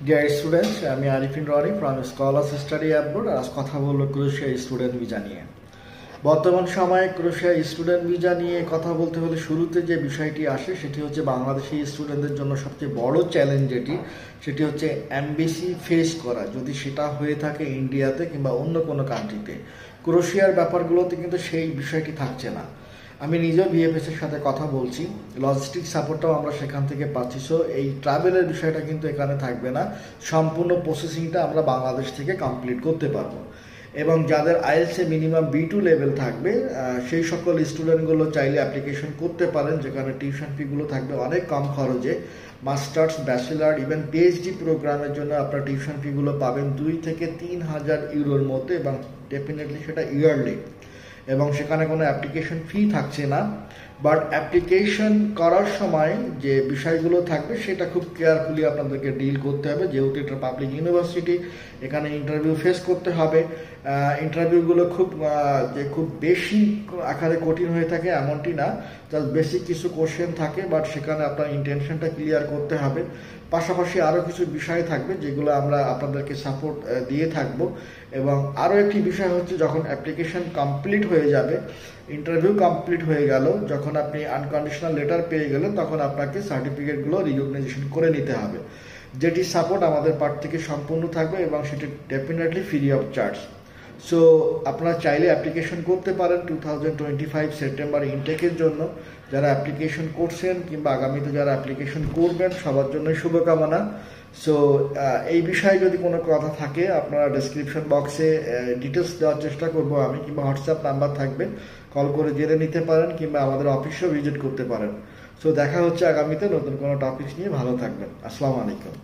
Deer students, আমি Arifin Roni from scholars study abroad. আজ কথা বলবো ক্রোয়েশিয়া স্টুডেন্ট ভিসা নিয়ে। বর্তমান সময়ে ক্রোয়েশিয়া স্টুডেন্ট ভিসা নিয়ে কথা বলতে হলে শুরুতে যে বিষয়টি আসে সেটি হচ্ছে বাংলাদেশি স্টুডেন্টদের জন্য সবচেয়ে বড় চ্যালেঞ্জ সেটি হচ্ছে এমবেসি ফেস করা, যদি সেটা হয়ে থাকে ইন্ডিয়াতে কিংবা অন্য কোনো কান্ট্রিতে। ক্রোয়েশিয়ার ব্যাপারগুলোতে কিন্তু সেই বিষয়টি থাকছে না। আমি নিজেও বিএফএস এর সাথে কথা বলছি, লজিস্টিক সাপোর্টটাও আমরা সেখান থেকে পাচ্ছি। সো এই ট্রাভেলের বিষয়টা কিন্তু এখানে থাকবে না, সম্পূর্ণ প্রসেসিংটা আমরা বাংলাদেশ থেকে কমপ্লিট করতে পারবো। এবং যাদের আইএলসে মিনিমাম B2 লেভেল থাকবে সেই সকল স্টুডেন্টগুলো চাইলে অ্যাপ্লিকেশন করতে পারেন, যেখানে টিউশন ফিগুলো থাকবে অনেক কম খরচে। মাস্টার্স, ব্যাচেলার, ইভেন পিএইচডি প্রোগ্রামের জন্য আপনার টিউশন ফিগুলো পাবেন 2 থেকে 3,000 ইউরোর মধ্যে, এবং ডেফিনেটলি সেটা ইয়ারলি, এবং সেখানে কোনো অ্যাপ্লিকেশন ফি থাকছে না। বাট অ্যাপ্লিকেশন করার সময় যে বিষয়গুলো থাকবে সেটা খুব কেয়ারফুলি আপনাদেরকে ডিল করতে হবে, যেহেতু এটা পাবলিক ইউনিভার্সিটি। এখানে ইন্টারভিউ ফেস করতে হবে। ইন্টারভিউগুলো খুব বেশি আকারে কঠিন হয়ে থাকে এমনটি না, জাস্ট বেসিক কিছু কোশ্চেন থাকে, বাট সেখানে আপনার ইন্টেনশনটা ক্লিয়ার করতে হবে। পাশাপাশি আরও কিছু বিষয় থাকবে যেগুলো আমরা আপনাদেরকে সাপোর্ট দিয়ে থাকব। এবং আরও একটি বিষয় হচ্ছে, যখন অ্যাপ্লিকেশন কমপ্লিট হয়ে যাবে, ইন্টারভিউ কমপ্লিট হয়ে গেল, যখন আপনি আনকন্ডিশনাল লেটার পেয়ে গেলেন, তখন আপনাকে সার্টিফিকেটগুলো রিকগনাইজেশন করে নিতে হবে, যেটি সাপোর্ট আমাদের পার্ট থেকে সম্পূর্ণ থাকবে, এবং সেটি definitely free of charge. So আপনারা চাইলে অ্যাপ্লিকেশন করতে পারেন 2025 সেপ্টেম্বর ইনটেকের জন্য। যারা অ্যাপ্লিকেশন করছেন কিংবা আগামীতে যারা অ্যাপ্লিকেশন করবেন, সবার জন্যই শুভকামনা। সো এই বিষয়ে যদি কোনো কথা থাকে, আপনারা ডেসক্রিপশন বক্সে ডিটেলস দেওয়ার চেষ্টা করব আমি, কিংবা হোয়াটসঅ্যাপ নাম্বার থাকবে, কল করে জেনে নিতে পারেন, কিংবা আমাদের অফিসেও ভিজিট করতে পারেন। সো দেখা হচ্ছে আগামীতে নতুন কোনো টপিকস নিয়ে। ভালো থাকবেন। আসসালামু আলাইকুম।